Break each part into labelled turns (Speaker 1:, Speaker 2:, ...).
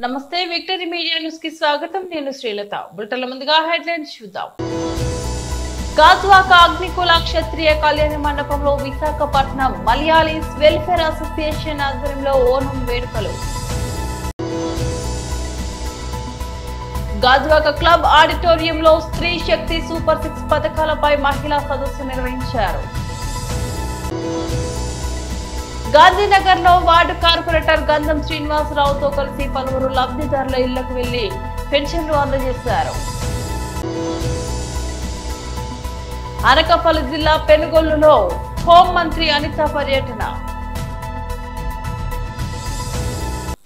Speaker 1: నమస్తే victory media news కి స్వాగతం. నేను శ్రీలత. బులెటిన్ల ముందుగా హెడ్లైన్స్ చూద్దాం. గాజువాక అగ్నికుల క్షత్రియ కళ్యాణ మండపంలో విశాఖపట్నం మలయాళీస్ వెల్ఫేర్ అసోసియేషన్ ఆధ్వర్యంలో ఓనం వేడుకలు. గాజువాక క్లబ్ ఆడిటోరియంలో స్త్రీ శక్తి సూపర్ 6 పథకాలపై మహిళా సదస్సు నిర్వహించారు. గాంధీనగర్ లో వార్డు కార్పొరేటర్ గంధం శ్రీనివాసరావుతో కలిసి పలువురు లబ్ధిదారుల ఇళ్లకు వెళ్లి పెన్షన్లు అందజేశారు. అనకాపల్లి జిల్లా పెనుగొల్లులో హోంమంత్రి అనిత పర్యటన.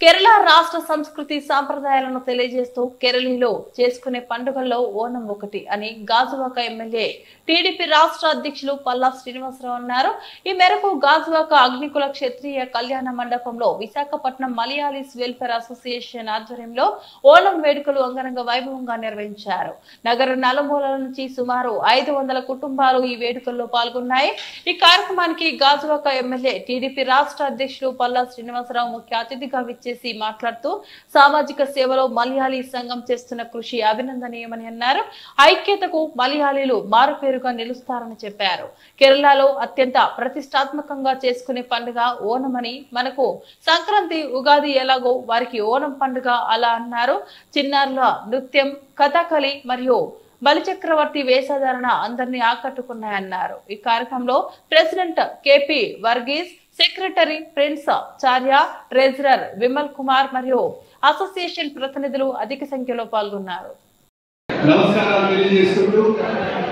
Speaker 1: కేరళ రాష్ట్ర సంస్కృతి సాంప్రదాయాలను తెలియజేస్తూ కేరళలో చేసుకునే పండుగల్లో ఓనం ఒకటి అని గాజువాక ఎమ్మెల్యే టీడీపీ రాష్ట్ర అధ్యక్షులు పల్లా శ్రీనివాసరావు అన్నారు. ఈ మేరకు గాజువాక అగ్నికుల క్షత్రియ కళ్యాణ మండపంలో విశాఖపట్నం మలయాళీస్ వెల్ఫేర్ అసోసియేషన్ ఆధ్వర్యంలో ఓనం వేడుకలు అంగరంగ వైభవంగా నిర్వహించారు. నగర నలుమూలల నుంచి సుమారు 500 కుటుంబాలు ఈ వేడుకల్లో పాల్గొన్నాయి. ఈ కార్యక్రమానికి గాజువాక ఎమ్మెల్యే టీడీపీ రాష్ట్ర అధ్యక్షులు పల్లా శ్రీనివాసరావు ముఖ్య అతిథిగా మాట్లాడుతూ సామాజిక సేవలో మలయాళీ సంఘం చేస్తున్న కృషి అభినందనీయమని అన్నారు. ఐక్యతకు మలయాళీలు మారుపేరుగా నిలుస్తారని చెప్పారు. కేరళలో అత్యంత ప్రతిష్టాత్మకంగా చేసుకునే పండుగ ఓణమని, మనకు సంక్రాంతి ఉగాది ఎలాగో వారికి ఓణం పండుగ అలా అన్నారు. చిన్నారుల నృత్యం, కథకళి మరియు బలిచక్రవర్తి వేషధారణ అందరినీ ఆకట్టుకున్నాయన్నారు. ఈ కార్యక్రమంలో president K P Varghese, secretary Prince Charya, treasurer Vimal Kumar మరియు అసోసియేషన్ ప్రతినిధులు అధిక సంఖ్యలో పాల్గొన్నారు.
Speaker 2: నమస్కారాలు తెలియజేసుకుంటూ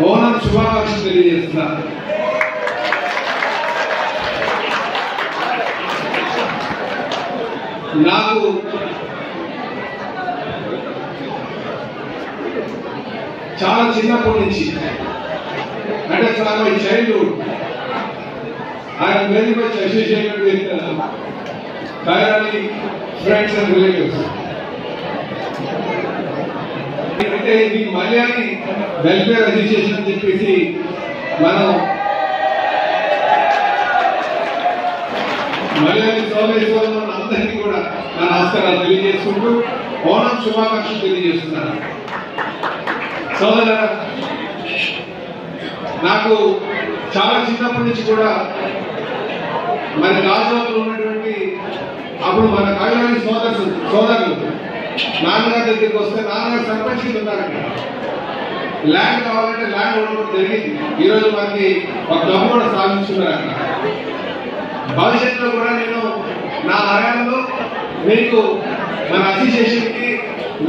Speaker 2: ఓనం శుభాకాంక్షలు తెలియజేస్తున్నారు. నాకు చాలా చిన్నప్పటి నుంచి అంటే చాలా childhood I am very much associated with Kairali friends and relatives. అంటే ఇది మలయాళీ వెల్ఫేర్ అసోసియేషన్ అని చెప్పేసి మనం మలయాళీ సోదరులు అందరికీ కూడా నా నమస్కారాలు తెలియజేసుకుంటూ ఓనం శుభాకాంక్షలు తెలియజేస్తున్నాను. సోదరులారా, నాకు చాలా చిన్నప్పటి నుంచి కూడా మరి గాజువాకలో ఉన్నటువంటి అప్పుడు మన కైలాని సోదరులు నాన్నగారి దగ్గరికి వస్తే నాన్నగారు సర్పంచ్లు ఉన్నారండి. ల్యాండ్ కావాలంటే ల్యాండ్ ఉండడం జరిగింది. ఈరోజు మనకి ఒక డబ్బు కూడా సాధించున్నారు అక్కడ. భవిష్యత్తులో కూడా నేను నా హయాంలో మీకు మన అసోసియేషన్ కి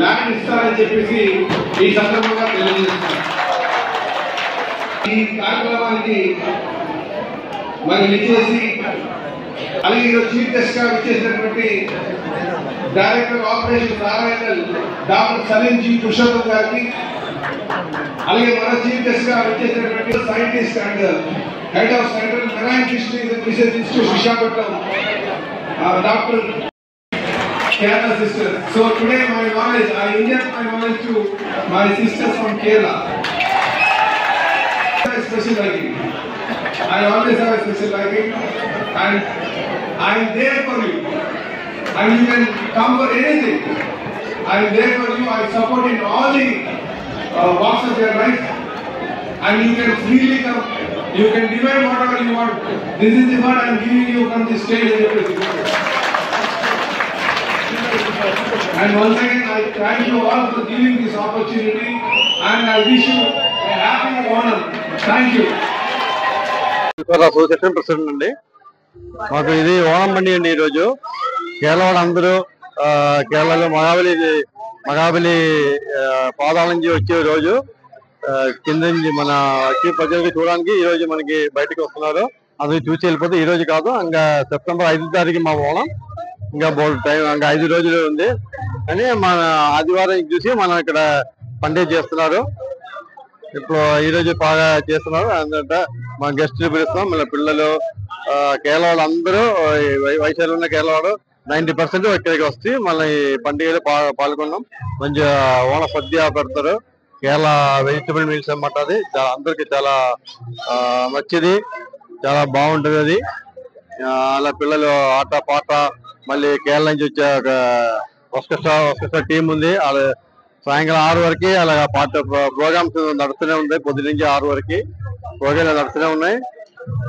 Speaker 2: ల్యాండ్ ఇస్తారని చెప్పేసి ఈ సందర్భంగా తెలియజేస్తున్నాను. ఈ కార్యక్రమానికి మరి విచ్చేసి అలాగే ఈరోజు చీఫ్ గెస్ట్ గా విచ్చేసినటువంటి director operation RIL doctor Salim ji Purushottam గారికి, అలాగే మన చీఫ్ గెస్ట్ గా విచ్చేసినటువంటి scientist and head of central marine fisheries research institute Visakhapatnam doctor Kerala sisters. So today my knowledge, I inject my knowledge to my sisters from Kerala. Special liking. I always have a special liking, and I am there for you. And you can come for anything. I am there for you. I support in all the walks of your life, and you can freely come. You can demand whatever you want. This is the word I am giving you from the stage and everything. And once again, I thank you all for giving this opportunity, and I wish you a happy Onam. Thank you.
Speaker 3: Association president అండి. మాకు ఇది ఓణం పండుగ అండి. ఈరోజు కేరళ అందరూ కేరళలో మగాబలి పాదాల నుంచి వచ్చే రోజు కింద నుంచి మన ప్రజలకి చూడడానికి ఈ రోజు మనకి బయటకు వస్తున్నారు. అది చూసి వెళ్ళిపోతే ఈ రోజు కాదు, ఇంకా సెప్టెంబర్ 5వ తారీఖు మా ఓణం. ఇంకా టైం ఇంకా 5 రోజులు ఉంది అని మన ఆదివారం చూసి మనం ఇక్కడ పండుగ చేస్తున్నారు. ఇప్పుడు ఈరోజు బాగా చేస్తున్నారు. అందుకంటే మా గెస్టులు పిలుస్తున్నాం. మళ్ళీ పిల్లలు కేరళ వాళ్ళు అందరూ వయసులో ఉన్న కేరళ వాడు 90% ఇక్కడికి వస్తే మళ్ళీ ఈ పండుగలో పాల్గొన్నాం. మంచిగా ఓణ సద్య పెడతారు. కేరళ వెజిటబుల్ మీల్స్ అన్నమాట. అది అందరికి చాలా మంచిది, చాలా బాగుంటుంది. అది అలా పిల్లలు ఆట పాట మళ్ళీ కేరళ నుంచి వచ్చే ఒక్క టీం ఉంది. వాళ్ళ సాయంకాలం 6 వరకు అలా ప్రోగ్రామ్స్ నడుస్తూనే ఉంటాయి. పొద్దు నుంచి 6 వరకు ప్రోగ్రామ్స్ నడుస్తూనే ఉన్నాయి.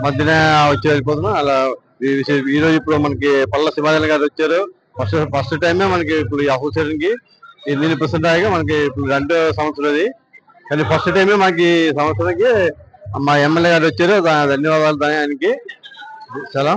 Speaker 3: మధ్యన వచ్చి వెళ్ళిపోతున్నాం. అలా ఈ రోజు ఇప్పుడు మనకి పల్ల సింహాచలం గారు వచ్చారు. ఫస్ట్ టైమే మనకి ఇప్పుడు ఈ అసోసియేషన్ కి ఎన్ని ప్రెసిడెంట్ అయ్యాక మనకి ఇప్పుడు 2వ సంవత్సరం అది. కానీ ఫస్ట్ టైమే మనకి సంవత్సరానికి మా ఎమ్మెల్యే గారు వచ్చారు. ధన్యవాదాలు ఆయనకి. చాలా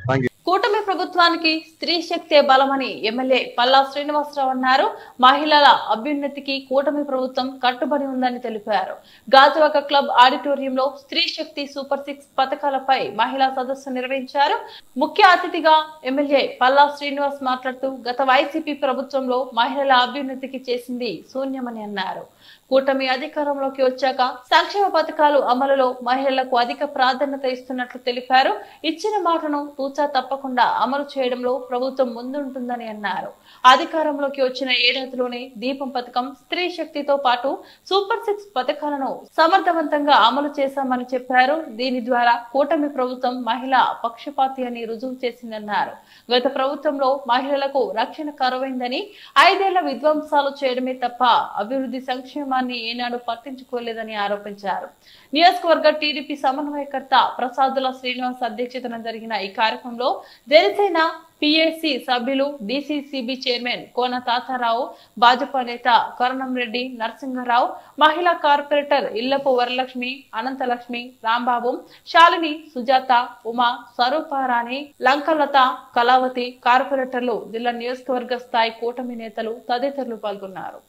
Speaker 3: థ్యాంక్ యూ.
Speaker 1: కూటమి ప్రభుత్వానికి స్త్రీ శక్తే బలమని ఎమ్మెల్యే పల్లా శ్రీనివాసరావు అన్నారు. మహిళల అభ్యున్నతికి కూటమి ప్రభుత్వం కట్టుబడి ఉందని తెలిపారు. గాజువాక క్లబ్ ఆడిటోరియంలో స్త్రీ శక్తి సూపర్ 6 పథకాలపై మహిళా సదస్సు నిర్వహించారు. ముఖ్య అతిథిగా ఎమ్మెల్యే పల్లా శ్రీనివాస్ మాట్లాడుతూ గత వైసీపీ ప్రభుత్వంలో మహిళల అభ్యున్నతికి చేసింది శూన్యమని అన్నారు. కూటమి అధికారంలోకి వచ్చాక సంక్షేమ పథకాలు అమలులో మహిళలకు అధిక ప్రాధాన్యత ఇస్తున్నట్లు తెలిపారు. ఇచ్చిన మాటను తూచా తప్పకుండా అమలు చేయడంలో ప్రభుత్వం ముందుంటుందని అన్నారు. అధికారంలోకి వచ్చిన ఏడాదిలోనే దీపం పథకం, స్త్రీ శక్తితో పాటు సూపర్ 6 పథకాలను సమర్థవంతంగా అమలు చేశామని చెప్పారు. దీని ద్వారా కూటమి ప్రభుత్వం మహిళా పక్షపాతి అని రుజువు చేసిందన్నారు. గత ప్రభుత్వంలో మహిళలకు రక్షణ కరువైందని, 5 ఏళ్ల విధ్వంసాలు చేయడమే తప్ప అభివృద్ధి సంక్షేమాన్ని ఏనాడు పట్టించుకోలేదని ఆరోపించారు. నియోజకవర్గ టీడీపీ సమన్వయకర్త ప్రసాదుల శ్రీనివాస్ అధ్యక్షతన జరిగిన ఈ కార్యక్రమంలో జనసేన పిఎస్సి సభ్యులు, డిసిసిబి చైర్మన్ కోన తాతారావు, భాజపా నేత కరణం రెడ్డి నరసింహారావు, మహిళా కార్పొరేటర్ ఇల్లపు వరలక్ష్మి, అనంతలక్ష్మి, రాంబాబు, శాలిని, సుజాత, ఉమా, స్వరూపారాణి, లంకలత, కళావతి, కార్పొరేటర్లు, జిల్లా నియోజకవర్గ స్థాయి కూటమి నేతలు తదితరులు పాల్గొన్నారు.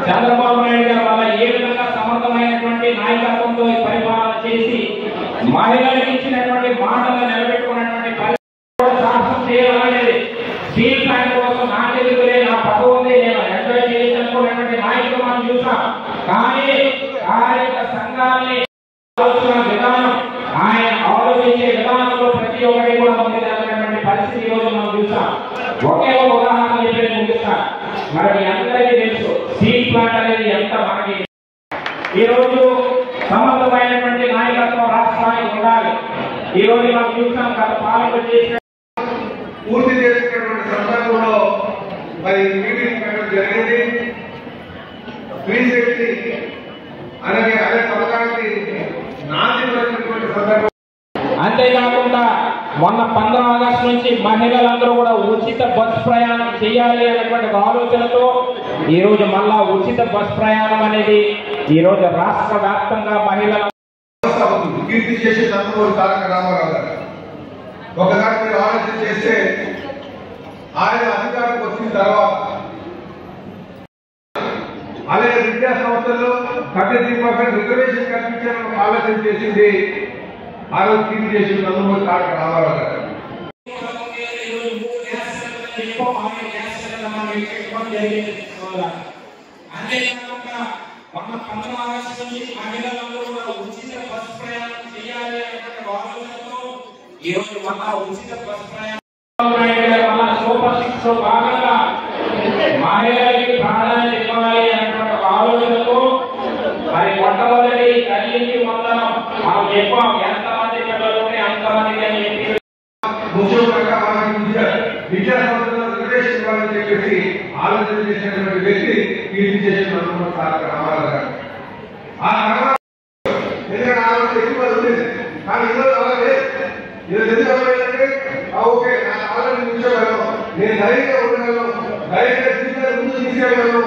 Speaker 4: చంద్రబాబు నాయుడు గారి వల్ల ఏ విధంగా సమర్థమైనటువంటి నాయకత్వంతో పరిపాలన చేసి మహిళలకు ఇచ్చినటువంటి మాటలను నిలబెట్టుకున్నటువంటి సాహసం చేయాలనేది స్టీల్ ప్లాంట్ కోసం నా తెలుగులే నా పదవి ఉంది, నేను ఎంజాయ్ చేయాలనుకున్నటువంటి నాయకులు మనం చూసాం. కానీ కార్మిక సంఘాన్ని ఆలోచన విధానం, ఆయన ఆలోచించే విధానంలో ప్రతి ఒక్కరి కూడా ముందుకెళ్ళినటువంటి పరిస్థితి ఈ రోజు మనం చూసాం. ఒకే ఒక ఉదాహరణ చెప్పి ముగిస్తాను. మరి అందరికీ తెలుసు స్టీల్ ప్లాంట్ అనేది ఎంత మనకి ఈ రోజు సమర్థమైనటువంటి నాయకత్వం రాష్ట్రానికి ఉండాలి. ఈ రోజు మనం చూసాం గత పాలన చేసిన
Speaker 2: పూర్తి చేసినటువంటి సందర్భంలో మరి మీటింగ్ పెట్టడం జరిగింది. స్త్రీ శక్తి అనే పథకానికి నాంది పలికినటువంటి సందర్భం.
Speaker 4: అంతేకాకుండా మొన్న 15 ఆగస్టు నుంచి మహిళలందరూ కూడా ఉచిత బస్ ప్రయాణం చేయాలి అనేటువంటి ఆలోచనతో ఈ రోజు మళ్ళా ఉచిత బస్ ప్రయాణం అనేది ఈ రోజు రాష్ట్ర వ్యాప్తంగా మహిళల
Speaker 2: కీర్తి చేసే నందమూరి తారక రామారావు గారు ఒకసారి మీరు ఆలోచన చేస్తే ఆయన అధికారంకి వచ్చిన తర్వాత అలాగే విద్యా సంస్థల్లో 33% రిజర్వేషన్ కల్పించాలని ఆలోచన చేసింది ఆ రోజు కీర్తి చేసిన నందమూరి తారక రామారావు గారు.
Speaker 4: అంతేకాకుండా మొన్న 15 ఆగస్టు నుంచి మహిళలందరూ కూడా ఉచిత బస్ ప్రయాణం చేయాలి అనేటువంటి ఆలోచనతో ఈ రోజు మళ్ళా ఉచిత బస్ ప్రయాణం సూపర్ 6 లో భాగంగా మహిళలకి ప్రాధాన్యత ఇవ్వాలి అనేటువంటి ఆలోచనతో మరి మొట్టమొదటి తల్లికి వందనం మనం చెప్పాం. ఎంతమంది పిల్లలు ఉంటే అంతమందికి అని చెప్పి
Speaker 2: విద్యా సంస్థలో రిజర్వేషన్ ఇవ్వాలని చెప్పేసి ఆలోచన చేసినటువంటి వ్యక్తి కీర్తి చేసిన నందమూరి తారక రామారావు గారు. ఆ ఎందుకంటే ఆలోచన ఎక్కువ ఉండేది కానీ ఈరోజు అలా లేదు. ఈరోజు ఎందుకు అవ్వలేదంటే ఓకే నా ఆలోచన ఉంచగలను, నేను ధైర్యంగా ఉండగలను, ధైర్యంగా జీవితాన్ని ముందు తీసుకెళ్ళగలను.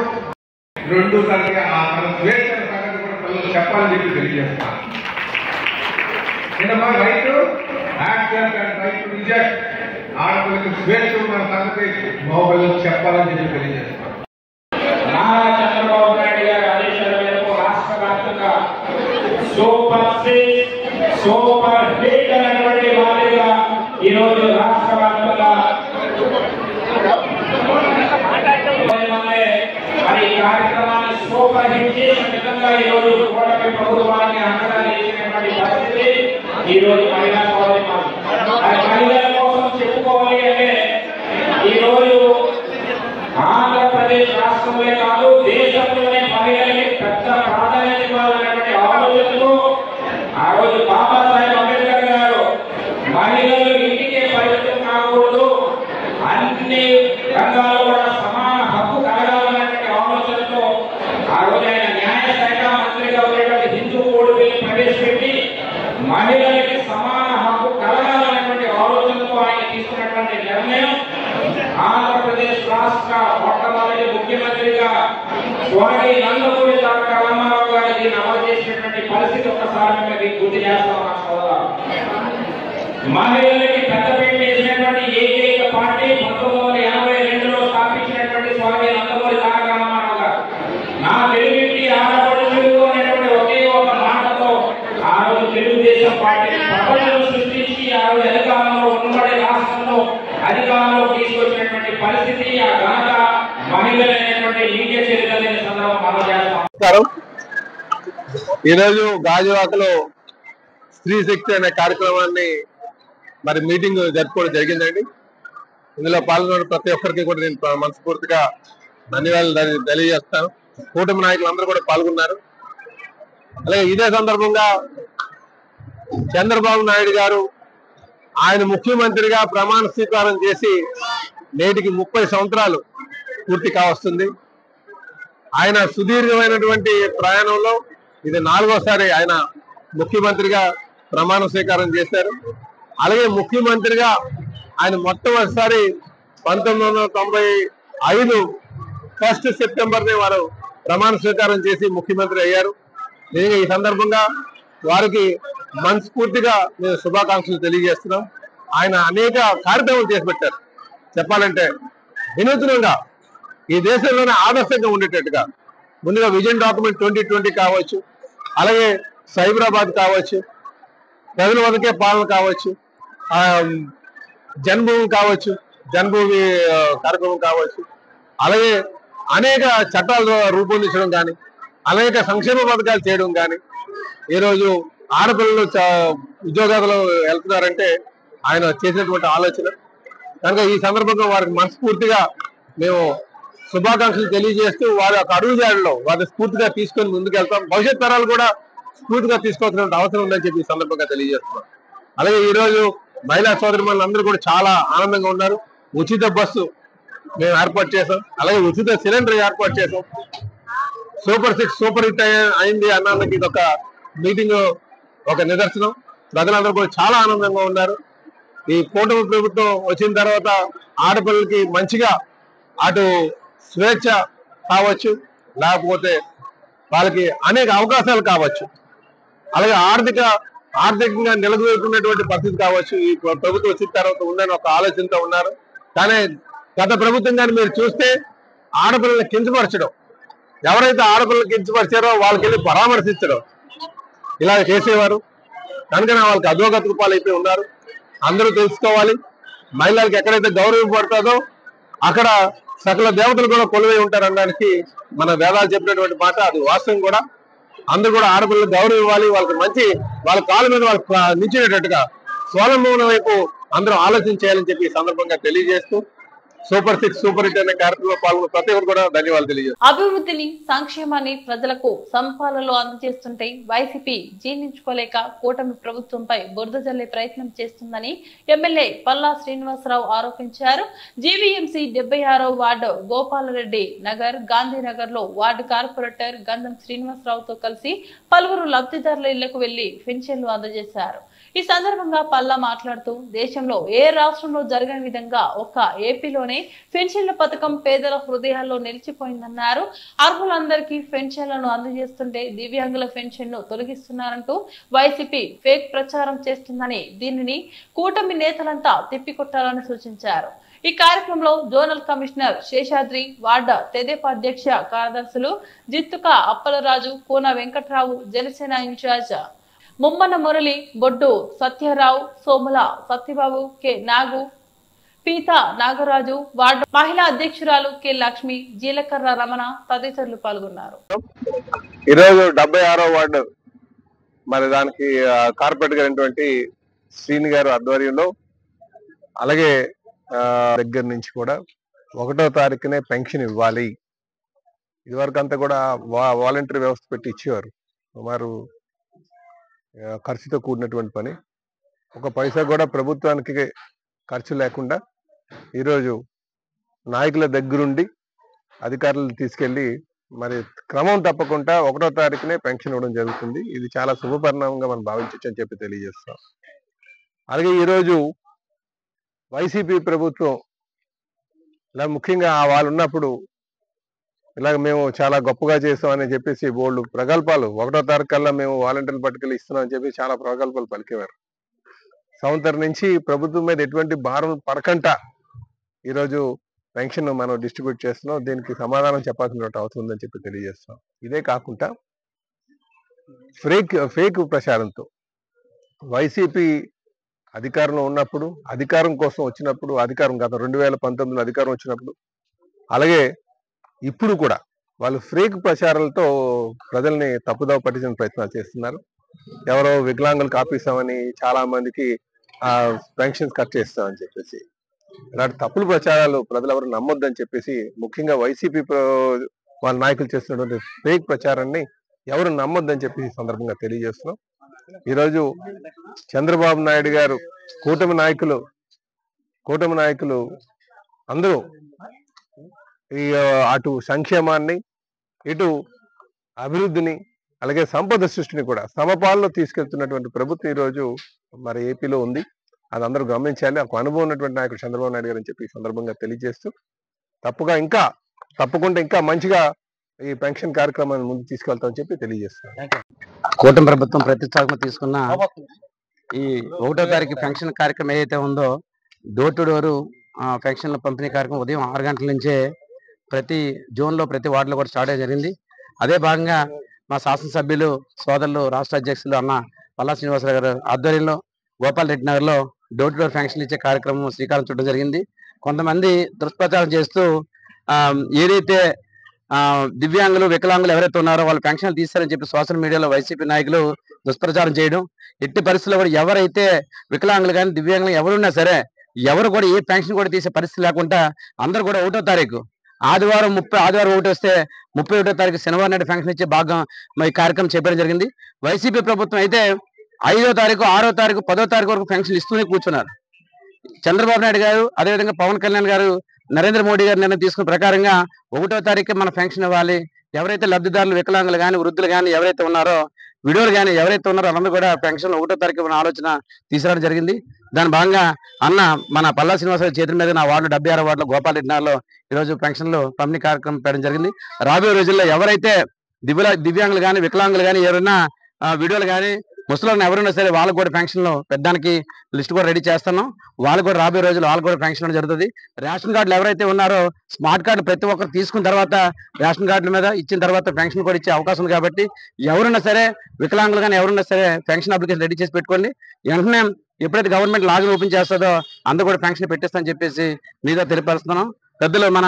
Speaker 2: 2 తరగతి ఆ తన స్వేచ్ఛ సంగతి కూడా పిల్లలు చెప్పాలని చెప్పి తెలియజేస్తాను. Right accept and right to reject ఆడపిల్లకి స్వేచ్ఛ ఉన్న సంగతి మగపిల్లలకు చెప్పాలని చెప్పి తెలియజేస్తాను.
Speaker 4: నారా చంద్రబాబు నాయుడు గారి ఆదేశాల మేరకు రాష్ట్ర వ్యాప్తంగా సూపర్ 6 సూపర్ హిట్ అనేటువంటి వారిగా ఈ రోజు రాష్ట్ర వ్యాప్తంగా మరి ఈ కార్యక్రమాన్ని సూపర్ హిట్ చేసిన విధంగా ఈ రోజు కూటమి ప్రభుత్వాన్ని అండగా చేసినటువంటి పరిస్థితి ఈ రోజు మహిళా సోదరిమణులు. మహిళల కోసం చెప్పుకోవాలి అంటే ఈ రోజు ఆంధ్రప్రదేశ్ రాష్ట్రంలో కాదు దేశంలోనే మహిళలకి పెద్ద ప్రాధాన్యత ఇవ్వాలనేటువంటి బిల్లు ప్రవేశపెట్టి మహిళలకి సమాన హక్కు కలగాలనేటువంటి ఆలోచనతో ఆయన తీసుకున్నటువంటి నిర్ణయం ఆంధ్రప్రదేశ్ రాష్ట్ర మొట్టమొదటి ముఖ్యమంత్రిగా స్వర్గీయ నందమూరి తారక రామారావు గారు దీన్ని అమలు చేసినటువంటి పరిస్థితి ఒక్కసారి మేము గుర్తు చేస్తాం. మహిళలకి పెద్దపీట వేసినటువంటి ఏకైక పార్టీ 1982లో స్థాపించినటువంటి స్వర్గీయ నందమూరి తారక రామారావు గారు. నా తెలుగుకి ఆడపడుచులు అనేటువంటి ఒకే ఒక మాటతో ఆ రోజు తెలుగుదేశం పార్టీ ప్రపంచంలో సృష్టించి ఆ రోజు అధికారంలో ఉన్నబడే రాష్ట్రంలో అధికారంలో తీసుకొచ్చినటువంటి పరిస్థితి ఆ ఘనత మహిళలైనటువంటి లీగ్య చరిత్ర సందర్భం మనం చేస్తాం.
Speaker 3: ఈరోజు గాజువాకలో స్త్రీ శక్తి అనే కార్యక్రమాన్ని మరి మీటింగ్ జరుపుకోవడం జరిగిందండి. ఇందులో పాల్గొన్న ప్రతి ఒక్కరికి కూడా నేను మనస్ఫూర్తిగా ధన్యవాదాలు తెలియజేస్తాను. కూటమి నాయకులు అందరూ కూడా పాల్గొన్నారు. అలాగే ఇదే సందర్భంగా చంద్రబాబు నాయుడు గారు ఆయన ముఖ్యమంత్రిగా ప్రమాణ స్వీకారం చేసి నేటికి 30 సంవత్సరాలు పూర్తి కావస్తుంది. ఆయన సుదీర్ఘమైనటువంటి ప్రయాణంలో ఇది 4వసారి ఆయన ముఖ్యమంత్రిగా ప్రమాణ స్వీకారం చేశారు. అలాగే ముఖ్యమంత్రిగా ఆయన మొట్టమొదటిసారి 1995 1 సెప్టెంబర్ని వారు ప్రమాణ స్వీకారం చేసి ముఖ్యమంత్రి అయ్యారు. నేను ఈ సందర్భంగా వారికి మనస్ఫూర్తిగా నేను శుభాకాంక్షలు తెలియజేస్తున్నాం. ఆయన అనేక కార్యక్రమాలు చేసి పెట్టారు. చెప్పాలంటే వినూత్నంగా ఈ దేశంలోనే ఆదర్శంగా ఉండేటట్టుగా ముందుగా విజన్ డాక్యుమెంట్ 2020 కావచ్చు, అలాగే సైబరాబాద్ కావచ్చు, ప్రజల వద్దకే పాలన కావచ్చు, జన్మభూమి కావచ్చు, జన్మభూమి కార్యక్రమం కావచ్చు, అలాగే అనేక చట్టాలు రూపొందించడం కానీ, అనేక సంక్షేమ పథకాలు చేయడం కానీ, ఈరోజు ఆడపిల్లలు ఉద్యోగాలు వెళ్తున్నారంటే ఆయన చేసినటువంటి ఆలోచన కనుక ఈ సందర్భంగా వారికి మనస్ఫూర్తిగా మేము శుభాకాంక్షలు తెలియజేస్తూ వారి యొక్క అడుగుజాడలో వారిని స్ఫూర్తిగా తీసుకొని ముందుకెళ్తాం. భవిష్యత్ తరాలు కూడా స్ఫూర్తిగా తీసుకోవాల్సిన అవసరం ఉందని చెప్పి ఈ సందర్భంగా తెలియజేస్తున్నాం. అలాగే ఈ రోజు మహిళా సోదరిమణులు అందరూ కూడా చాలా ఆనందంగా ఉన్నారు. ఉచిత బస్సు మేము ఏర్పాటు చేసాం, అలాగే ఉచిత సిలిండర్ ఏర్పాటు చేసాం. సూపర్ 6 సూపర్ హిట్ అయింది అన్నానికి ఇది ఒక మీటింగ్ ఒక నిదర్శనం. ప్రజలందరూ కూడా చాలా ఆనందంగా ఉన్నారు. ఈ కూటమి ప్రభుత్వం వచ్చిన తర్వాత ఆడపిల్లలకి మంచిగా అటు స్వేచ్ఛ కావచ్చు, లేకపోతే వాళ్ళకి అనేక అవకాశాలు కావచ్చు, అలాగే ఆర్థికంగా నిలదొక్కున్నటువంటి పరిస్థితి కావచ్చు ఈ ప్రభుత్వం వచ్చిన తర్వాత ఉందని ఒక ఆలోచనతో ఉన్నారు. కానీ గత ప్రభుత్వం కానీ మీరు చూస్తే ఆడపిల్లల్ని కించపరచడం, ఎవరైతే ఆడపిల్లలు కించపరిచారో వాళ్ళకి వెళ్ళి పరామర్శించడం ఇలా చేసేవారు. కనుక వాళ్ళకి అధోగతికి పాలైపోయి ఉన్నారు. అందరూ తెలుసుకోవాలి, మహిళలకు ఎక్కడైతే గౌరవం పడుతుందో అక్కడ సకల దేవతలు కూడా కొలువై ఉంటారు అనడానికి మన వేదాలు చెప్పినటువంటి మాట అది వాస్తవం కూడా. అందరూ కూడా ఆడపిల్లలు గౌరవం ఇవ్వాలి, వాళ్ళకి మంచి వాళ్ళ కాళ్ళ మీద వాళ్ళకి నిలిచేటట్టుగా స్వావలంబన వైపు అందరూ ఆలోచన చేయాలని చెప్పి ఈ సందర్భంగా తెలియజేస్తూ సూపర్ 6 సూపర్ హిట్ అనే కార్యక్రమంలో పాల్గొన్న ప్రతి ఒక్కరు కూడా ధన్యవాదాలు తెలియజేస్తారు.
Speaker 1: అభివృద్ధిని సంక్షేమాన్ని ప్రజలకు సమపాలలో అందజేస్తుంటే వైసీపీ జీర్ణించుకోలేక కూటమి ప్రభుత్వంపై బురద జల్లే ప్రయత్నం చేస్తుందని ఎమ్మెల్యే పల్లా శ్రీనివాసరావు ఆరోపించారు. జీవీఎంసీ 76వ వార్డు గోపాలరెడ్డి నగర్ గాంధీనగర్ లో వార్డు కార్పొరేటర్ గంధం శ్రీనివాసరావుతో కలిసి పలువురు లబ్ధిదారుల ఇళ్లకు వెళ్లి పెన్షన్లు అందజేశారు. ఈ సందర్భంగా పల్లా మాట్లాడుతూ దేశంలో ఏ రాష్ట్రంలో జరగని విధంగా ఒక్క ఏపీలోనే పెన్షన్ల పథకం పేదల హృదయాల్లో నిలిచిపోయిందన్నారు. అర్హులందరికీ పెన్షన్లను అందజేస్తుంటే దివ్యాంగుల పెన్షన్ ను తొలగిస్తున్నారంటూ వైసీపీ ఫేక్ ప్రచారం చేస్తుందని దీనిని కూటమి నేతలంతా తిప్పికొట్టాలని సూచించారు. ఈ కార్యక్రమంలో జోనల్ కమిషనర్ శేషాద్రి, వార్డు తెదేపా అధ్యక్ష కార్యదర్శులు జిత్తుక అప్పలరాజు, కోన వెంకట్రావు, జనసేన ఇన్ఛార్జ్ ముమ్మన మురళి, బొడ్డు సత్యరావు, సోముల సత్యబాబు, కె నాగు, పీత నాగరాజు, వార్డు మహిళా అధ్యక్షురాలు కె లక్ష్మి, జీలకర్ర రమణ తదితరులు పాల్గొన్నారు.
Speaker 3: ఈరోజు 76వ వార్డు మరి దానికి కార్పొరేట్ గారైనటువంటి శ్రీని గారు ఆధ్వర్యంలో అలాగే దగ్గర నుంచి కూడా 1వ తారీఖునే పెన్షన్ ఇవ్వాలి. ఇదివరకు అంతా కూడా వాలంటరీ వ్యవస్థ పెట్టి ఇచ్చేవారు. సుమారు ఖర్చుతో కూడినటువంటి పని. ఒక పైసా కూడా ప్రభుత్వానికి ఖర్చు లేకుండా ఈరోజు నాయకుల దగ్గరుండి అధికారులు తీసుకెళ్లి
Speaker 5: మరి క్రమం తప్పకుండా 1వ తారీఖునే పెన్షన్ ఇవ్వడం జరుగుతుంది. ఇది చాలా శుభపరిణామంగా మనం భావించవచ్చు అని చెప్పి తెలియజేస్తాం. అలాగే ఈరోజు వైసీపీ ప్రభుత్వం ఇలా ముఖ్యంగా వాళ్ళు ఉన్నప్పుడు ఇలాగ మేము చాలా గొప్పగా చేస్తామని చెప్పేసి బోల్డ్ ప్రగల్భాలు 1వ తారీఖు కల్లా మేము వాలంటీర్లు పట్టుకెళ్ళి ఇస్తున్నాం అని చెప్పి చాలా ప్రగల్భాలు పలికేవారు. సంవత్సరం నుంచి ప్రభుత్వం మీద ఎటువంటి భారం పడకంట ఈరోజు పెన్షన్ మనం డిస్ట్రిబ్యూట్ చేస్తున్నాం. దీనికి సమాధానం చెప్పాల్సిన అవసరం ఉందని చెప్పి తెలియజేస్తాం. ఇదే కాకుండా ఫేక్ ప్రచారంతో వైసీపీ అధికారంలో ఉన్నప్పుడు, అధికారం కోసం వచ్చినప్పుడు, అధికారం గత 2019లో అధికారం వచ్చినప్పుడు, అలాగే ఇప్పుడు కూడా వాళ్ళు ఫేక్ ప్రచారాలతో ప్రజల్ని తప్పుదోవ పట్టించిన ప్రయత్నాలు చేస్తున్నారు. ఎవరో వికలాంగులకు ఆపిస్తామని చాలా మందికి పెన్షన్స్ కట్ చేస్తామని చెప్పేసి ఇలాంటి తప్పుడు ప్రచారాలు ప్రజలు ఎవరు నమ్మొద్దని చెప్పేసి ముఖ్యంగా వైసీపీ వాళ్ళ నాయకులు చేస్తున్నటువంటి ఫేక్ ప్రచారాన్ని ఎవరు నమ్మొద్దని చెప్పి ఈ సందర్భంగా తెలియజేస్తున్నాం. ఈరోజు చంద్రబాబు నాయుడు గారు కూటమి నాయకులు అందరూ ఈ అటు సంక్షేమాన్ని, ఇటు అభివృద్ధిని, అలాగే సంపద సృష్టిని కూడా సమపాలలో తీసుకెళ్తున్నటువంటి ప్రభుత్వం ఈరోజు మరి ఏపీలో ఉంది. అది అందరూ గమనించాలి. ఒక అనుభవం ఉన్నటువంటి నాయకుడు చంద్రబాబు నాయుడు గారు అని చెప్పి ఈ సందర్భంగా తెలియజేస్తూ తప్పకుండా ఇంకా మంచిగా ఈ పెన్షన్ కార్యక్రమాన్ని ముందు తీసుకెళ్తామని చెప్పి తెలియజేస్తున్నాం.
Speaker 6: కూటమి ప్రభుత్వం ప్రతిష్టాత్మక తీసుకున్న ఈ 1వ తారీఖు పెన్షన్ కార్యక్రమం ఏదైతే ఉందో డోర్ టు డోర్ పెన్షన్ల పంపిణీ కార్యక్రమం ఉదయం 6 గంటల నుంచే ప్రతి జోన్లో ప్రతి వార్డులో కూడా స్టార్ట్ అయ్యి జరిగింది. అదే భాగంగా మా శాసనసభ్యులు సోదరులు రాష్ట్ర అధ్యక్షులు అన్న పల్లా శ్రీనివాసరావు గారు ఆధ్వర్యంలో గోపాల్ రెడ్డి నగర్లో డోర్ టు డోర్ పెన్షన్లు ఇచ్చే కార్యక్రమం శ్రీకారం చుట్టడం జరిగింది. కొంతమంది దుష్ప్రచారం చేస్తూ ఏదైతే దివ్యాంగులు, వికలాంగులు ఎవరైతే ఉన్నారో వాళ్ళు పెన్షన్లు తీస్తారని చెప్పి సోషల్ మీడియాలో వైసీపీ నాయకులు దుష్ప్రచారం చేయడం, ఎట్టి పరిస్థితుల్లో కూడా ఎవరైతే వికలాంగులు కానీ దివ్యాంగులు ఎవరున్నా సరే ఎవరు కూడా ఏ పెన్షన్ కూడా తీసే పరిస్థితి లేకుండా అందరూ కూడా 1వ తారీఖు ఆదివారం 1 వస్తే 31వ తారీఖు శనివారం నాడు పెన్షన్ ఇచ్చే భాగం ఈ కార్యక్రమం చేపట్టడం జరిగింది. వైసీపీ ప్రభుత్వం అయితే 5వ తారీఖు, 6వ తారీఖు, 10వ తారీఖు వరకు పెన్షన్ ఇస్తూనే కూర్చున్నారు. చంద్రబాబు నాయుడు గారు, అదేవిధంగా పవన్ కళ్యాణ్ గారు, నరేంద్ర మోడీ గారు నిర్ణయం తీసుకున్న ప్రకారంగా 1వ తారీఖు మన పెన్షన్ ఇవ్వాలి. ఎవరైతే లబ్ధిదారులు వికలాంగులు కానీ, వృద్ధులు కానీ ఎవరైతే ఉన్నారో, విడోలు కానీ ఎవరైతే ఉన్నారో వాళ్ళందరూ కూడా పెన్షన్ 1వ తారీఖు మన ఆలోచన తీసుకురావడం జరిగింది. దాని భాగంగా మన పల్లా శ్రీనివాసరావు చేతుల మీద నా వార్డు 76 వార్డులో గోపాల్ రెడ్డి నగర్లో ఈరోజు పెన్షన్లు పంపిణీ కార్యక్రమం పెట్టడం జరిగింది. రాబోయే రోజుల్లో ఎవరైతే దివ్యాంగులు కానీ, వికలాంగులు కానీ, ఎవరైనా విడోలు కానీ, ముసలిని ఎవరైనా సరే వాళ్ళకు కూడా పెన్షన్లు పెట్టడానికి లిస్ట్ కూడా రెడీ చేస్తున్నాం. వాళ్ళు కూడా రాబోయే రోజులు వాళ్ళు కూడా పెన్షన్ జరుగుతుంది. రేషన్ కార్డులు ఎవరైతే ఉన్నారో స్మార్ట్ కార్డు ప్రతి ఒక్కరు తీసుకున్న తర్వాత రేషన్ కార్డుల మీద ఇచ్చిన తర్వాత పెన్షన్ కూడా ఇచ్చే అవకాశం ఉంది. కాబట్టి ఎవరైనా సరే వికలాంగులు కానీ ఎవరైనా సరే పెన్షన్ అప్లికేషన్ రెడీ చేసి పెట్టుకోండి. వెంటనే ఎప్పుడైతే గవర్నమెంట్ లాగిన్ ఓపెన్ చేస్తుందో అందరూ కూడా పెన్షన్ పెట్టేస్తామని చెప్పేసి మీద తెలియపరుస్తున్నాం. పెద్దలు మన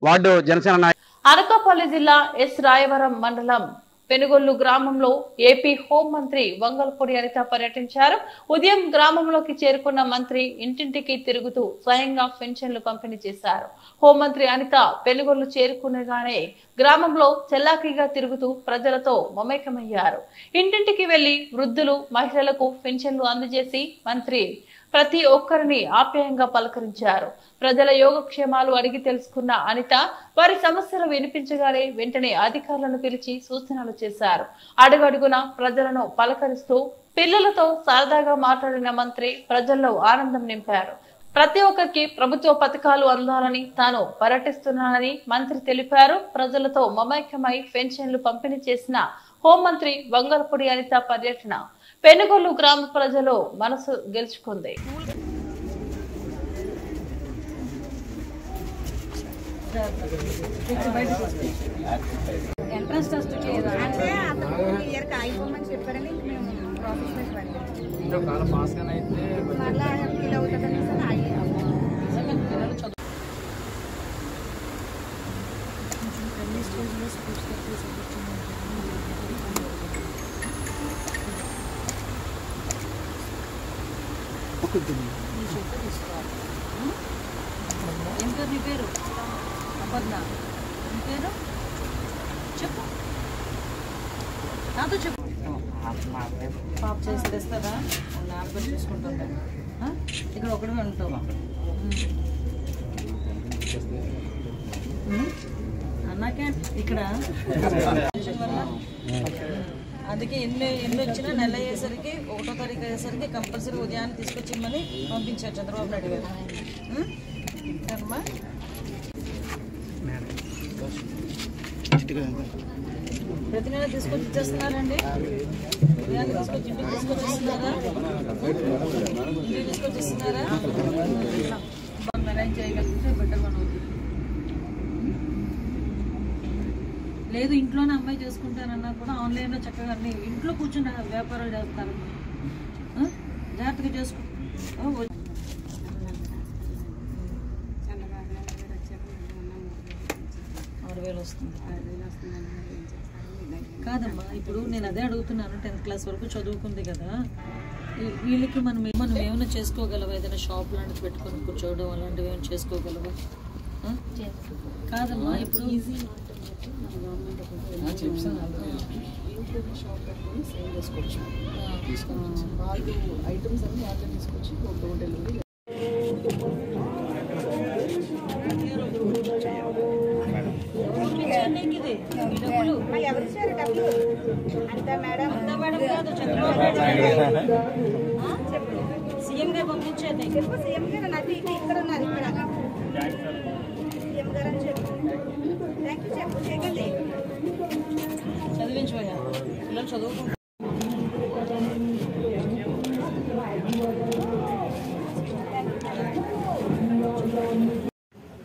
Speaker 6: వార్డు జనసేన నాయకులు
Speaker 1: అనకాపల్లి జిల్లా ఎస్ రాయవరం మండలం పెనుగొల్లు గ్రామంలో ఏపీ హోంమంత్రి వంగల్పూడి అనిత పర్యటించారు. ఉదయం గ్రామంలోకి చేరుకున్న మంత్రి ఇంటింటికి తిరుగుతూ స్వయంగా పెన్షన్లు పంపిణీ చేశారు. హోంమంత్రి అనిత పెనుగొల్లు చేరుకునగానే గ్రామంలో చెల్లాకిగా తిరుగుతూ ప్రజలతో మమేకమయ్యారు. ఇంటింటికి వెళ్లి వృద్ధులు, మహిళలకు పెన్షన్లు అందజేసి మంత్రి ప్రతి ఒక్కరిని ఆప్యాయంగా పలకరించారు. ప్రజల యోగక్షేమాలు అడిగి తెలుసుకున్న అనిత వారి సమస్యలు వినిపించగానే వెంటనే అధికారులను పిలిచి సూచనలు చేశారు. అడుగడుగున ప్రజలను పలకరిస్తూ పిల్లలతో సరదాగా మాట్లాడిన మంత్రి ప్రజల్లో ఆనందం నింపారు. ప్రతి ఒక్కరికి ప్రభుత్వ పథకాలు అందాలని తాను పర్యటిస్తున్నానని మంత్రి తెలిపారు. ప్రజలతో మమైక్యమై పెన్షన్లు పంపిణీ చేసిన హోంమంత్రి వంగల్పూడి అనిత పర్యటన పెనుగొల్లు గ్రామ ప్రజలు మనసు గెలుచుకుంది.
Speaker 7: ఎంట్రన్స్ టెస్ట్ అంటే అతను ఇయర్ కి అయిపోమని చెప్పారని మేము ప్రాసెస్ అయితే మళ్ళా ఫీల్ అవుతుందని
Speaker 8: ఎంత మీ పేరు? అపర్ణ. మీ పేరు చెప్పు, నాతో చెప్పు. పాప చేసి తెస్తారా? నాన్నగారు చూసుకుంటుందా? ఇక్కడ ఒకటి ఉంటావు. అన్నాకే ఇక్కడ అందుకే ఎన్ని వచ్చినా నెల అయ్యేసరికి 1వ తారీఖు అయ్యేసరికి కంపల్సరీ ఉదయాన్నే తీసుకొచ్చిమ్మని పంపించారు చంద్రబాబు నాయుడు గారు. అమ్మా ప్రతి నెల తీసుకొచ్చి ఇచ్చేస్తున్నారండి. ఉదయాన్నే తీసుకొచ్చి ఇంటికి తీసుకొచ్చి ఇస్తున్నారా? ఇంటికి తీసుకొచ్చి ఇస్తున్నారా? అరేంజ్ చేయగలిగితే బెటర్ వన్ అవుతుంది. లేదు ఇంట్లోనే అమ్మాయి చేసుకుంటానన్నా కూడా ఆన్లైన్లో చక్కగా అన్ని ఇంట్లో కూర్చుని వ్యాపారాలు చేస్తారు. జాగ్రత్తగా చేసుకో. 6,000 వస్తుంది కాదమ్మా. ఇప్పుడు నేను అదే అడుగుతున్నాను. 10th క్లాస్ వరకు చదువుకుంది కదా, వీళ్ళకి మనం ఏమైనా చేసుకోగలవా? ఏదైనా షాప్ లాంటిది పెట్టుకొని కూర్చోవడం అలాంటివి ఏమైనా చేసుకోగలవా? కాదమ్మా ఇప్పుడు షాప్ పెట్టుకొని సేల్ చేసుకోవచ్చు. వాళ్ళు ఐటమ్స్ అన్ని వాళ్ళే తీసుకొచ్చి డోర్ డెలివరీ. సీఎం గారు పంపించేది. సీఎం గారు ఇక్కడ ఉన్నారు. సీఎం గారు అని చెప్పు. చదివించబోయా పిల్లలు చదువుకుంటారు.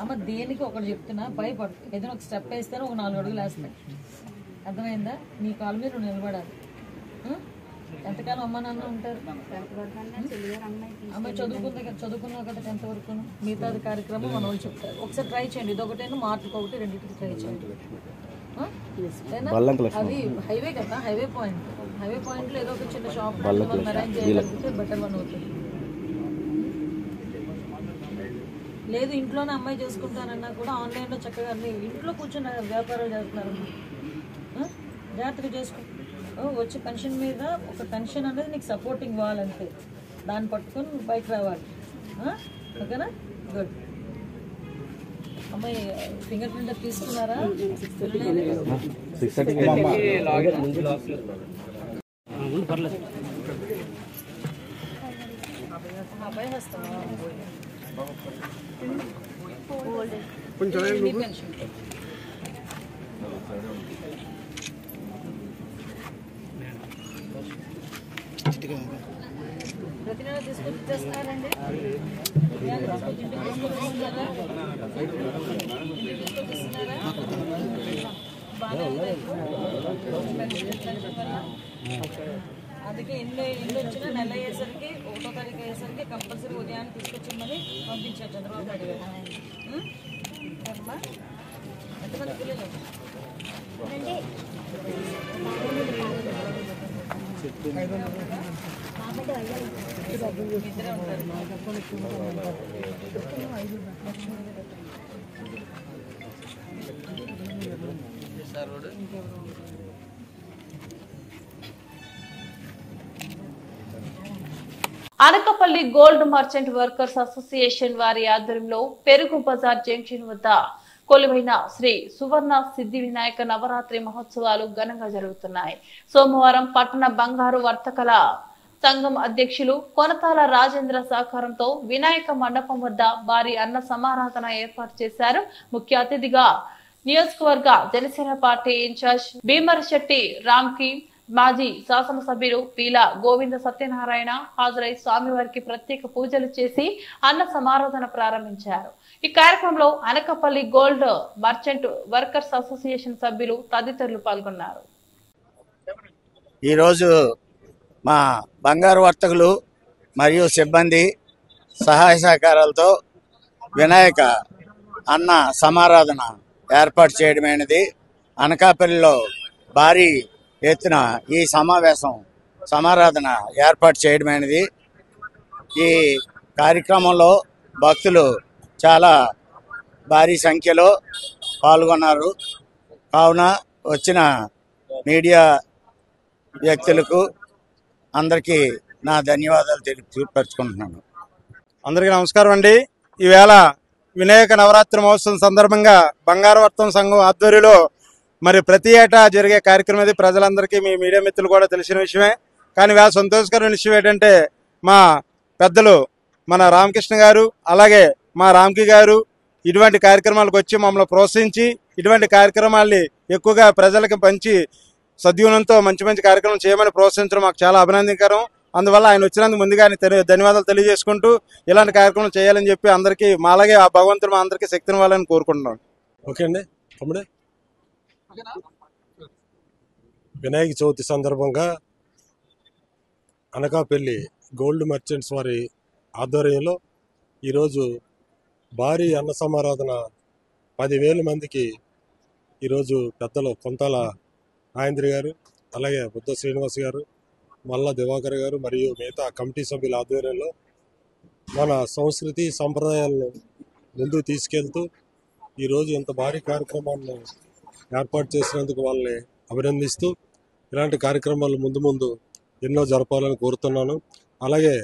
Speaker 8: అమ్మ దేనికి ఒకటి చెప్తున్నా, భయపడు. ఏదైనా ఒక స్టెప్ వేస్తాను, ఒక 4 అడుగులు వేస్తాయి. అర్థమైందా? నీ కాళ్ళ మీద నువ్వు నిలబడాలి. ఎంతకాలం అమ్మ నాన్న ఉంటారు? అమ్మాయి చదువుకున్నా కదా 10th వరకు. మిగతాది కార్యక్రమం మన వాళ్ళు చెప్తారు. ఒకసారి ట్రై చేయండి. ఇదొకటైనా మార్కులు ఒకటి 2 ట్రై చేయండి. అవి హైవే కదా, హైవే పాయింట్లో ఏదో ఒక చిన్న షాప్ అరేంజ్ చేయగలిగితే బెటర్ వన్ అవుతుంది. లేదు ఇంట్లోనే అమ్మాయి చేసుకుంటానన్నా కూడా ఆన్లైన్లో చక్కగా అన్ని ఇంట్లో కూర్చొని వ్యాపారాలు చేస్తున్నారు. జాగ్రత్తగా చేసుకో. వచ్చి పెన్షన్ మీద ఒక పెన్షన్ అనేది నీకు సపోర్టింగ్ ఇవ్వాలంటే దాన్ని పట్టుకొని బయట రావాలి. ఓకేనా? గుడ్. అమ్మాయి ఫింగర్ ప్రింట్ తీసుకున్నారా? అబ్బాయి వస్తావా? పెన్షన్ ప్రతి నెల తీసుకొచ్చి ఇచ్చేస్తున్నారండి. తీసుకొచ్చి ఇంటికి తీసుకొచ్చిస్తున్నారా? బాగానే ఉంది. అందుకే ఎన్ని వచ్చినా నెల అయ్యేసరికి 1వ తారీఖు అయ్యేసరికి కంపల్సరీ ఉదయాన్నే తీసుకొచ్చిమ్మని పంపించారు చంద్రబాబు నాయుడు గారు. ఎంతమంది పిల్లలు? ఇద్దరే ఉంటారు.
Speaker 1: Anakapalli gold merchant workers association వారి ఆధ్వర్యంలో పెరుగు బజార్ జంక్షన్ వద్ద కొలువైన శ్రీ సువర్ణ సిద్ధి వినాయక నవరాత్రి మహోత్సవాలు ఘనంగా జరుగుతున్నాయి. సోమవారం పట్టణ బంగారు వర్తకల సంఘం అధ్యక్షులు కొనతాల రాజేంద్ర సహకారంతో వినాయక మండపం వద్ద భారీ అన్న సమారాధన ఏర్పాటు చేశారు. ముఖ్య అతిథిగా నియోజకవర్గ జనసేన పార్టీ ఇన్ఛార్జ్ భీమరశెట్టి రామ్కి, మాజీ శాసనసభ్యులు పీల గోవింద సత్యనారాయణ హాజరై స్వామివారికి ప్రత్యేక పూజలు చేసి అన్న సమారాధన ప్రారంభించారు. ఈ కార్యక్రమంలో Anakapalli gold merchant workers association సభ్యులు తదితరులు పాల్గొన్నారు.
Speaker 9: ఈరోజు మా బంగారు వర్తకులు మరియు సిబ్బంది సహాయ సహకారాలతో వినాయక అన్న సమారాధన ఏర్పాటు చేయడమైనది. అనకాపల్లిలో భారీ ఎత్తున ఈ సమారాధన ఏర్పాటు చేయడమైనది. ఈ కార్యక్రమంలో భక్తులు చాలా భారీ సంఖ్యలో పాల్గొన్నారు. కావున వచ్చిన మీడియా వ్యక్తులకు అందరికీ నా ధన్యవాదాలు తెలియపరుచుకుంటున్నాను.
Speaker 10: అందరికీ నమస్కారం అండి. ఈవేళ వినాయక నవరాత్రి మహోత్సవం సందర్భంగా బంగారు వర్తం సంఘం ఆధ్వర్యంలో మరి ప్రతి ఏటా జరిగే కార్యక్రమం ఇది. ప్రజలందరికీ మీ మీడియా మిత్రులు కూడా తెలిసిన విషయమే. కానీ వేళ సంతోషకరమైన విషయం ఏంటంటే మా పెద్దలు మన రామకృష్ణ గారు అలాగే మా రామ్కి గారు ఇటువంటి కార్యక్రమాలకు వచ్చి మమ్మల్ని ప్రోత్సహించి ఇటువంటి కార్యక్రమాల్ని ఎక్కువగా ప్రజలకు పంచి సద్గుణంతో మంచి మంచి కార్యక్రమం చేయమని ప్రోత్సహించడం మాకు చాలా అభినందనకరం. అందువల్ల ఆయన వచ్చినందుకు ముందుగా ధన్యవాదాలు తెలియజేసుకుంటూ ఇలాంటి కార్యక్రమం చేయాలని చెప్పి అందరికీ అలాగే ఆ భగవంతుడు మా అందరికీ శక్తిని ఇవ్వాలని కోరుకుంటున్నాను.
Speaker 11: ఓకే అండి. తమ్ముడే, వినాయక చవితి సందర్భంగా అనకాపల్లి గోల్డ్ మర్చెంట్స్ వారి ఆధ్వర్యంలో ఈరోజు భారీ అన్న సమారాధన 10,000 మందికి ఈరోజు పెద్దలు కొంతాల రాజేంద్ర గారు అలాగే బుద్ధ శ్రీనివాస్ గారు మల్లా దివాకర్ గారు మరియు మిగతా కమిటీ సభ్యుల ఆధ్వర్యంలో మన సంస్కృతి సంప్రదాయాలను ముందుకు తీసుకెళ్తూ ఈరోజు ఇంత భారీ కార్యక్రమాన్ని ఏర్పాటు చేసినందుకు వాళ్ళని అభినందిస్తూ ఇలాంటి కార్యక్రమాలు ముందు ముందు ఎన్నో జరపాలని కోరుతున్నాను. అలాగే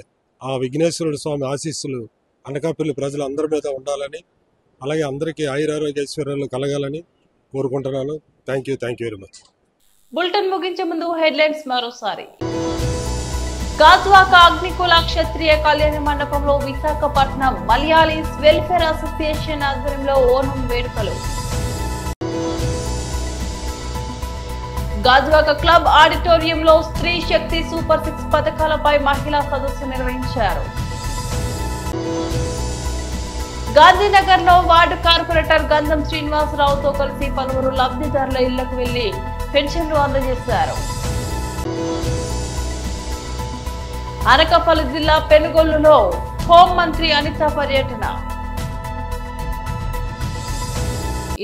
Speaker 11: ఆ విఘ్నేశ్వరుడు స్వామి ఆశీస్సులు అనకాపల్లి ప్రజలందరి మీద ఉండాలని అలాగే అందరికీ ఆయురారోగ్య ఐశ్వర్యాలు కలగాలని కోరుకుంటున్నాను. Thank you very much.
Speaker 1: Bulletin ముగించే ముందు హెడ్లైన్స్ మరోసారి. గాజువాక అగ్నికుల క్షత్రియ కళ్యాణ మండపంలో విశాఖపట్నం మలయాళీస్ వెల్ఫేర్ అసోసియేషన్ ఆధ్వర్యంలో ఓనం వేడుకలు. గాజువాక క్లబ్ ఆడిటోరియంలో స్త్రీ శక్తి సూపర్ 6 పథకాలపై మహిళా సదస్సు నిర్వహించారు. గాంధీనగర్ లో వార్డు కార్పొరేటర్ గంధం శ్రీనివాసరావుతో కలిసి పలువురు లబ్ధిదారుల ఇళ్లకు వెళ్లి పెన్షన్లు అందజేశారు. అనకాపల్లి జిల్లా పెనుగొల్లులో హోంమంత్రి అనిత పర్యటన.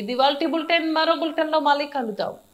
Speaker 1: ఇది వాల్టి బులెటిన్. మరో బులెటిన్ లో మళ్ళీ కలుద్దాం.